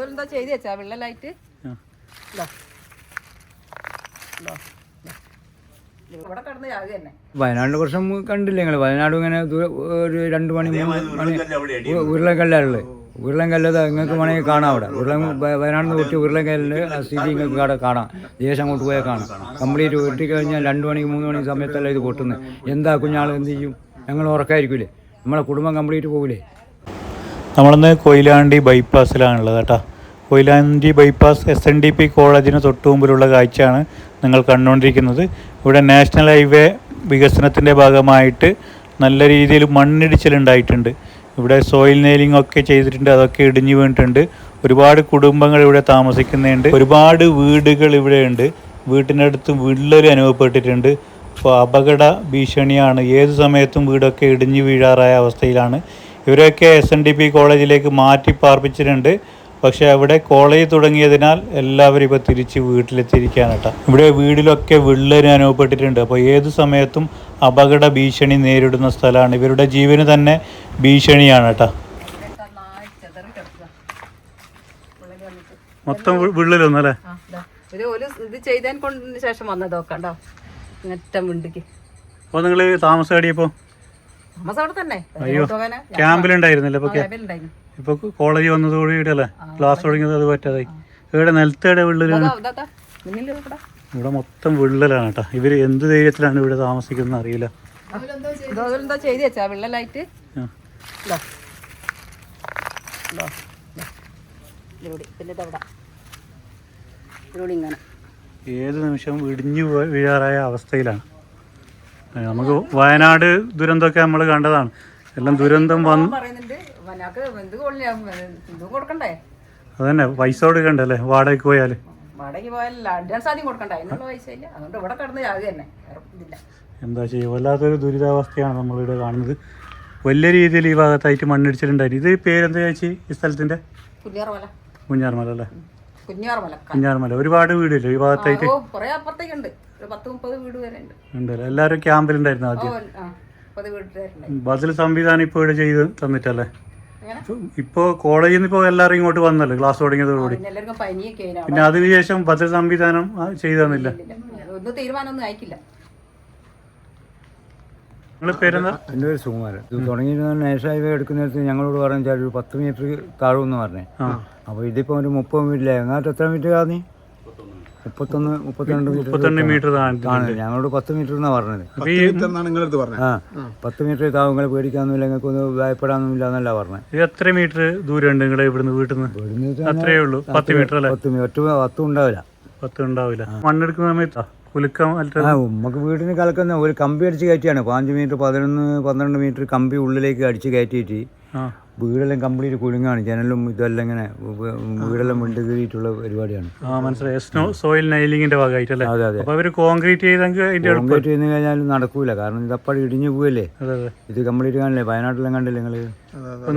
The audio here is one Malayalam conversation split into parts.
എന്താ ചെയ്ത് വെച്ചാ വെള്ളലായിട്ട് ഇവിടെ കിടന്ന് ജാതി തന്നെ. വയനാടിന്റെ പ്രശ്നം കണ്ടില്ലേ നിങ്ങൾ? വയനാട് ഇങ്ങനെ ഒരു 2 മണി 3 മണി ഉരുളൻകല്ലുള്ളത്. ഉരുളൻകല്ലത് നിങ്ങൾക്ക് വേണമെങ്കിൽ കാണാം. അവിടെ വയനാടിന് തൊട്ട് ഉരുളൻകല്ലിൻ്റെ ആ സ്ഥിതി നിങ്ങൾക്ക് അവിടെ കാണാം. ദേശം അങ്ങോട്ട് പോയാൽ കാണാം. കംപ്ലീറ്റ് വെട്ടിക്കഴിഞ്ഞാൽ 2 മണി 3 മണി സമയത്തല്ല ഇത് പൊട്ടുന്നത്. എന്താ കുഞ്ഞാൾ എന്ത് ചെയ്യും? ഞങ്ങൾ ഉറക്കായിരിക്കില്ലേ? നമ്മളെ കുടുംബം കംപ്ലീറ്റ് പോകില്ലേ? നമ്മളിന്ന് കൊയിലാണ്ടി ബൈപ്പാസിലാണുള്ളത് കേട്ടോ. കൊയിലാണ്ടി ബൈപ്പാസ് SNDP കോളേജിന് തൊട്ട് മുമ്പിലുള്ള കാഴ്ചയാണ് നിങ്ങൾ കണ്ടുകൊണ്ടിരിക്കുന്നത്. ഇവിടെ നാഷണൽ ഹൈവേ വികസനത്തിൻ്റെ ഭാഗമായിട്ട് നല്ല രീതിയിൽ മണ്ണിടിച്ചിലുണ്ടായിട്ടുണ്ട്. ഇവിടെ സോയിൽ നെയിലിംഗ് ഒക്കെ ചെയ്തിട്ടുണ്ട്. അതൊക്കെ ഇടിഞ്ഞു വീണിട്ടുണ്ട്. ഒരുപാട് കുടുംബങ്ങൾ ഇവിടെ താമസിക്കുന്നുണ്ട്. ഒരുപാട് വീടുകൾ ഇവിടെയുണ്ട്. വീട്ടിനടുത്ത് വിള്ളൽ അനുഭവപ്പെട്ടിട്ടുണ്ട്. അപ്പോൾ അപകട ഭീഷണിയാണ്. ഏത് സമയത്തും വീടൊക്കെ ഇടിഞ്ഞു വീഴാറായ അവസ്ഥയിലാണ്. ഇവരൊക്കെ SNDP കോളേജിലേക്ക് മാറ്റി പാർപ്പിച്ചിട്ടുണ്ട്. പക്ഷേ അവിടെ കോളേജ് തുടങ്ങിയതിനാൽ എല്ലാവരും ഇപ്പോൾ തിരിച്ച് വീട്ടിലെത്തിയിരിക്കുകയാണ് കേട്ടോ. ഇവിടെ വീടിലൊക്കെ വിള്ളൽ അനുഭവപ്പെട്ടിട്ടുണ്ട്. അപ്പോൾ ഏത് സമയത്തും അപകട ഭീഷണി നേരിടുന്ന സ്ഥലമാണ്. ഇവരുടെ ജീവന് തന്നെ ഭീഷണിയാണ് കേട്ടോ. മൊത്തം വിള്ളലൊന്നും അല്ലേ? ഇത് ചെയ്തതിന് കൊണ്ട് ശേഷം വന്നതൊക്കെ ഉണ്ടോ നെറ്റം വിണ്ടിക്ക്. അപ്പോൾ നിങ്ങൾ താമസം എവിടെയപ്പോൾ? താമസം അവിടെ തന്നെ. അയ്യോ, ക്യാമ്പിലുണ്ടായിരുന്നില്ല? ഇപ്പൊ കോളേജ് വന്നതോടെ ഇവിടെയല്ലേ ക്ലാസ് തുടങ്ങിയത്? അത് പറ്റാതായി. ഇവിടെ നിലത്തേടെ വിള്ളലാണ്. ഇവിടെ മൊത്തം വിള്ളലാണ് കേട്ടോ. ഇവര് എന്ത് ധൈര്യത്തിലാണ് ഇവിടെ താമസിക്കുന്നത് അറിയില്ല. എന്താ ചെയ്ത് വെച്ചാ വെള്ളലായിട്ട് ഏത് നിമിഷവും ഇടിഞ്ഞു വീഴാറായ അവസ്ഥയിലാണ്. നമുക്ക് വയനാട് ദുരന്തമൊക്കെ നമ്മൾ കണ്ടതാണ്. എല്ലാം ദുരന്തം വന്നു. അതന്നെ, പൈസ കൊടുക്കണ്ടേ അല്ലേ? വാടകയ്ക്ക് പോയാല് എന്താ ചെയ്യുക? വല്ലാത്തൊരു ദുരിതാവസ്ഥയാണ് നമ്മളിവിടെ കാണുന്നത്. വലിയ രീതിയിൽ ഈ ഭാഗത്തായിട്ട് മണ്ണിടിച്ചിട്ടുണ്ടായിരുന്നു. ഇത് പേരെന്താ ചേച്ചി ഈ സ്ഥലത്തിന്റെ? കുഞ്ഞാർമല അല്ലേ? കുഞ്ഞാർമല. ഒരുപാട് വീടില്ലേ ഈ ഭാഗത്തായിട്ട്? ഉണ്ടല്ലേ? എല്ലാവരും ക്യാമ്പിലുണ്ടായിരുന്നു ആദ്യം. ബദൽ സംവിധാനം ഇപ്പോൾ ഇവിടെ ചെയ്ത് തന്നിട്ടല്ലേ? ഇപ്പോ കോളേജിൽ നിന്ന് ഇപ്പോൾ എല്ലാവരും ഇങ്ങോട്ട് വന്നല്ലോ ക്ലാസ് തുടങ്ങിയതോടുകൂടി. പിന്നെ അതിനുശേഷം ബദൽ സംവിധാനം ചെയ്തു തന്നില്ല. നിങ്ങളുടെ പേരെന്താ? എൻ്റെ പേര് സുകുമാരൻ. ഇത് തുടങ്ങിയിരുന്ന നാഷണൽ ഹൈവേ എടുക്കുന്നിടത്ത് ഞങ്ങളോട് പറഞ്ഞാൽ ഒരു 10 മീറ്റർ താഴുമെന്ന് പറഞ്ഞേ. അപ്പോൾ ഇതിപ്പോൾ ഒരു 30 മീറ്റർ എങ്ങാട്ട് എത്ര മീറ്റർ കാണി? 32 മീറ്റർ കാണുന്നത്. ഞങ്ങളോട് 10 മീറ്റർ എന്നാണ് പറഞ്ഞത്. 10 മീറ്റർ താവും നിങ്ങളെ പേടിക്കാനൊന്നുമില്ല, നിങ്ങൾക്കൊന്ന് ഭയപ്പെടാനൊന്നുമില്ല എന്നല്ല പറഞ്ഞത്. എത്ര മീറ്റർ ദൂരം ഉണ്ട് ഇവിടുന്ന് വീട്ടിൽ നിന്ന്? അത്രയേ ഉള്ളൂ. 10 മീറ്റർ അല്ലേ? 10 ഉണ്ടാവില്ല. 10 ഉണ്ടാവില്ല. മണ്ണെടുക്കുന്ന സമയത്താ കുലുക്കം? നമുക്ക് വീടിന് കലക്കുന്ന ഒരു കമ്പി അടിച്ച് കയറ്റിയാണ്. 5 മീറ്റർ 11-12 മീറ്റർ കമ്പി ഉള്ളിലേക്ക് അടിച്ച് കയറ്റിയിട്ട് വീടെല്ലാം കംപ്ലീറ്റ് കുലുങ്ങാണ്. ജനലും ഇതെല്ലാം ഇങ്ങനെ വീടെല്ലാം വിണ്ട് കീറിയിട്ടുള്ള പരിപാടിയാണ്. മനസ്സിലായി. സോയിൽ നൈലിങ്ങിന്റെ ഭാഗമായിട്ടല്ലേ? അതെ അതെ. കോൺക്രീറ്റ് കോൺക്രീറ്റ് ചെയ്ത് കഴിഞ്ഞാൽ നടക്കൂല. കാരണം ഇതപ്പാട് ഇടിഞ്ഞു പോവല്ലേ. ഇത് കംപ്ലീറ്റ് കാണില്ലേ? വയനാട്ടിലും കണ്ടില്ലേ നിങ്ങൾ?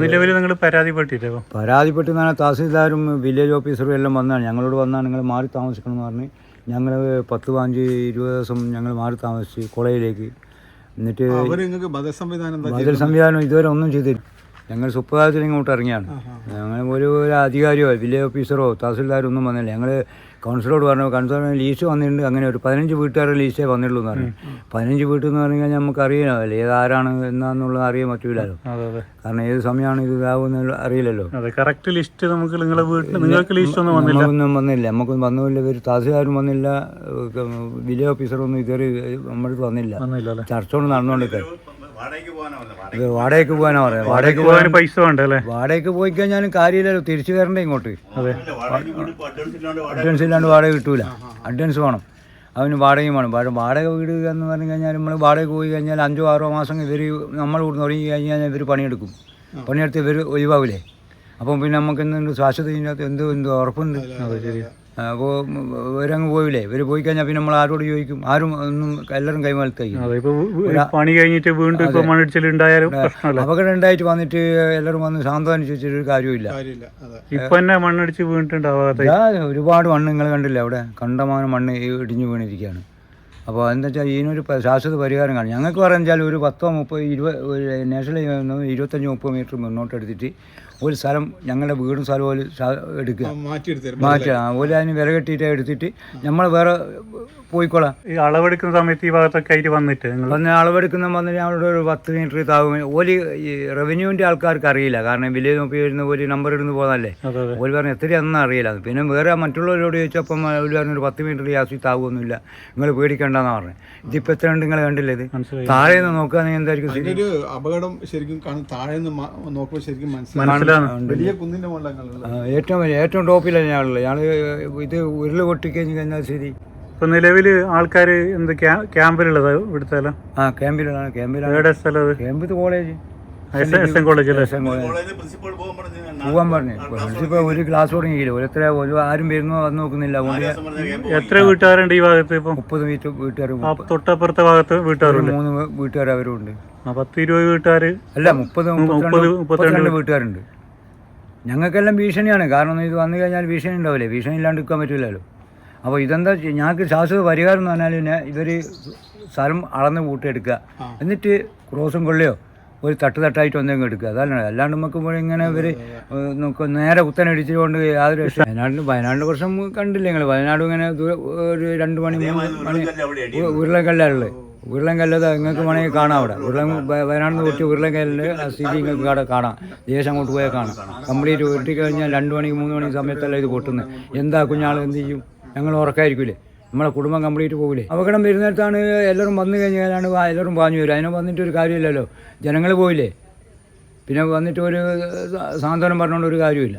നിലവിൽ നിങ്ങൾ പരാതിപ്പെട്ടില്ലേ? പരാതിപ്പെട്ട് തഹസീൽദാരും വില്ലേജ് ഓഫീസറും എല്ലാം വന്നാണ്. ഞങ്ങളോട് വന്നാൽ നിങ്ങൾ മാറി താമസിക്കണം എന്ന് പറഞ്ഞ് ഞങ്ങൾ 10-15-20 ദിവസം ഞങ്ങൾ മാറി താമസിച്ച് കോളേജിലേക്ക്. എന്നിട്ട് ബദൽ സംവിധാനം ഇതുവരെ ഒന്നും ചെയ്തില്ല. ഞങ്ങൾ സുപ്രഭാതത്തിൽ ഇങ്ങോട്ട് ഇറങ്ങിയാണ്. ഞങ്ങൾ ഒരു അധികാരിയോ വില്ലേജ് ഓഫീസറോ തഹസിൽദാരോ ഒന്നും വന്നില്ല. ഞങ്ങൾ കൗൺസിലറോട് പറഞ്ഞു, കൗൺസിലർ ലീസ്റ്റ് വന്നിട്ടുണ്ട്. അങ്ങനെ ഒരു 15 വീട്ടുകാരുടെ ലീസ്റ്റേ വന്നിട്ടുള്ളൂ എന്ന് പറഞ്ഞു. 15 വീട്ടിൽ എന്ന് പറഞ്ഞു കഴിഞ്ഞാൽ നമുക്ക് അറിയാമല്ലോ ഏതാരാണ് എന്നാന്നുള്ളത് അറിയാൻ പറ്റൂലല്ലോ. കാരണം ഏത് സമയമാണ് ഇത് ഇതാവുന്ന അറിയില്ലല്ലോ. ഒന്നും വന്നില്ല. നമുക്കൊന്നും വന്നില്ല. ഒരു തഹസിൽദാരും വന്നില്ല, വില്ലേജ് ഓഫീസറൊന്നും ഇതുവരെ നമ്മുടെ അടുത്ത് വന്നില്ല. ചർച്ച കൊണ്ട് നടന്നുകൊണ്ടിരിക്കുക. വാടകയ്ക്ക് പോകാനാ പറയാം. വാടകയ്ക്ക് പോകാൻ പൈസ വേണ്ടല്ലേ? വാടകയ്ക്ക് പോയി കഴിഞ്ഞാലും കാര്യമില്ലല്ലോ, തിരിച്ചു വരണ്ടേ ഇങ്ങോട്ട്. അഡ്വാൻസ് ഇല്ലാണ്ട് വാടക കിട്ടൂല. അഡ്വാൻസ് വേണം. അവന് വാടകയും വേണം. വാടക വീട് എന്ന് പറഞ്ഞു കഴിഞ്ഞാൽ നമ്മൾ വാടകയ്ക്ക് പോയി കഴിഞ്ഞാൽ 5-6 മാസം ഇവർ നമ്മൾ ഇവിടെ തുടങ്ങി കഴിഞ്ഞാൽ ഇവർ പണിയെടുക്കും. പണിയെടുത്ത് ഇവർ ഒഴിവാവില്ലേ? അപ്പം പിന്നെ നമുക്ക് എന്തുണ്ട് ശാശ്വതത്തിനകത്ത് എന്ത് ഉറപ്പുണ്ട്? അപ്പോൾ ഇവരങ്ങ് പോയില്ലേ? ഇവർ പോയി കഴിഞ്ഞാൽ പിന്നെ നമ്മൾ ആരോട് ചോദിക്കും? ആരും ഒന്നും എല്ലാവരും കൈമാറി പണി കഴിഞ്ഞിട്ട് വീണ്ടും അപകടം ഉണ്ടായിട്ട് വന്നിട്ട് എല്ലാവരും വന്ന് സാന്ത്വനം ചോദിച്ചിട്ടൊരു കാര്യമില്ല. ഇപ്പൊ തന്നെ മണ്ണടിച്ച് വീണിട്ടുണ്ടാവാതെ ഒരുപാട് മണ്ണ് നിങ്ങൾ കണ്ടില്ല? അവിടെ കണ്ടമാനം മണ്ണ് ഇടിഞ്ഞു വീണിരിക്കുകയാണ്. അപ്പോൾ എന്താ വെച്ചാൽ ഇതിനൊരു ശാശ്വത പരിഹാരം കാണും. ഞങ്ങൾക്ക് പറഞ്ഞാൽ ഒരു 10-30-20 നാഷണൽ 25-30 മീറ്റർ മുന്നോട്ട് എടുത്തിട്ട് ഒരു സ്ഥലം ഞങ്ങളുടെ വീടും സ്ഥലവും ഒരു എടുക്കുക മാറ്റുക ഓല് അതിന് വില കെട്ടിയിട്ട് എടുത്തിട്ട് നമ്മൾ വേറെ പോയിക്കോളാം. ഈ അളവെടുക്കുന്ന സമയത്ത് ഈ ഭാഗത്തൊക്കെ ആയിട്ട് വന്നിട്ട് നിങ്ങൾ വന്ന് അളവെടുക്കുന്ന വന്നിട്ട് ഞങ്ങളുടെ ഒരു 10 മീറ്റർ താവും. ഓല് ഈ റവന്യൂവിൻ്റെ ആൾക്കാർക്ക് അറിയില്ല, കാരണം വില്ലേജ് ഓഫീസിൽ വരുന്ന ഒരു നമ്പർ ഇടുന്ന് പോകുന്നതല്ലേ. ഓല് പറഞ്ഞ് എത്രയാണെന്ന് അറിയില്ല. പിന്നെ വേറെ മറ്റുള്ളവരോട് ചോദിച്ചപ്പം ഓല് പറഞ്ഞൊരു 10 മീറ്റർ യാസി താവൊന്നുമില്ല, നിങ്ങൾ പേടിക്കേണ്ടെന്നാണ് പറഞ്ഞത്. ഇതിപ്പോൾ എത്ര ഉണ്ട് നിങ്ങൾ കണ്ടില്ലേ? ഇത് താഴെ നിന്ന് നോക്കുകയാണെങ്കിൽ എന്തായിരിക്കും ശരി. അപകടം ശരിക്കും താഴെ നോക്കുമ്പോൾ ശരിക്കും ഏറ്റവും ടോപ്പിലാണ് ഞങ്ങളുള്ളത്. ഞങ്ങൾ ഇത് ഉരുള് പൊട്ടിക്കഴിഞ്ഞ് കഴിഞ്ഞാൽ ശരി. ഇപ്പൊ നിലവിൽ ആൾക്കാർ എന്ത് ക്യാമ്പിലുള്ളത് ഇവിടുത്തെ ക്യാമ്പിലാണ്. ക്യാമ്പ് ഇത് കോളേജ് SM കോളേജ് പോകാൻ പറഞ്ഞു. പ്രിൻസിപ്പൽ ഒരു ക്ലാസ് തുടങ്ങിയില്ല. ഓരോരുത്തരെ ആരും വരുന്നോ വന്ന് നോക്കുന്നില്ല. എത്ര വീട്ടുകാരുണ്ട് ഈ ഭാഗത്ത്? ഇപ്പൊ 30 വീട്ടുകാർ. തൊട്ടപ്പുറത്തെ ഭാഗത്ത് വീട്ടുകാരുണ്ട്, 3 വീട്ടുകാർ അവരും ഉണ്ട്. 10-20 വീട്ടുകാർ അല്ല, 30-32 വീട്ടുകാരുണ്ട്. ഞങ്ങൾക്കെല്ലാം ഭീഷണിയാണ്. കാരണം ഇത് വന്നു കഴിഞ്ഞാൽ ഭീഷണി ഉണ്ടാവില്ലേ? ഭീഷണി ഇല്ലാണ്ട് നിൽക്കാൻ പറ്റില്ലല്ലോ. അപ്പോൾ ഇതെന്താ ഞങ്ങൾക്ക് ശാശ്വത പരിഹാരം എന്ന് പറഞ്ഞാൽ പിന്നെ ഇവർ സ്ഥലം അളന്ന് കൂട്ടിയെടുക്കുക, എന്നിട്ട് ക്രോസും കൊള്ളിയോ ഒരു തട്ടായിട്ട് എന്തെങ്കിലും എടുക്കുക. അതല്ല, അല്ലാണ്ട് നമുക്ക് ഇങ്ങനെ ഇവർ നേരെ കുത്തനടിച്ചുകൊണ്ട് യാതൊരു വയനാടിൻ്റെ പ്രശ്നം കണ്ടില്ല നിങ്ങൾ? വയനാട് ഇങ്ങനെ ഒരു 2 മണി 3 മണി ഉരുളൻകല്ലുള്ളത്. ഉരുളൻകല്ലത് നിങ്ങൾക്ക് വേണമെങ്കിൽ കാണാം. അവിടെ വയനാട് നിന്ന് കൂട്ടി ഉരുളൻകല്ലിൽ ആ സ്ഥിതി നിങ്ങൾക്ക് അവിടെ കാണാം. ദേശം അങ്ങോട്ട് പോയാൽ കാണാം. കംപ്ലീറ്റ് വെട്ടിക്കഴിഞ്ഞാൽ 2 മണി 3 മണി സമയത്തല്ല ഇത് പൊട്ടുന്നത്. എന്താ കുഞ്ഞാൾ എന്ത് ചെയ്യും? ഞങ്ങൾ ഉറക്കായിരിക്കില്ലേ? നമ്മളെ കുടുംബം കംപ്ലീറ്റ് പോകില്ലേ? അപകടം വരുന്നിടത്താണ് എല്ലാവരും വന്നു കഴിഞ്ഞാലാണ് എല്ലാവരും പാഞ്ഞു വരും. അതിനെ വന്നിട്ടൊരു കാര്യമില്ലല്ലോ. ജനങ്ങൾ പോയില്ലേ, പിന്നെ വന്നിട്ട് ഒരു സാന്ത്വനം പറഞ്ഞുകൊണ്ട് ഒരു കാര്യമില്ല.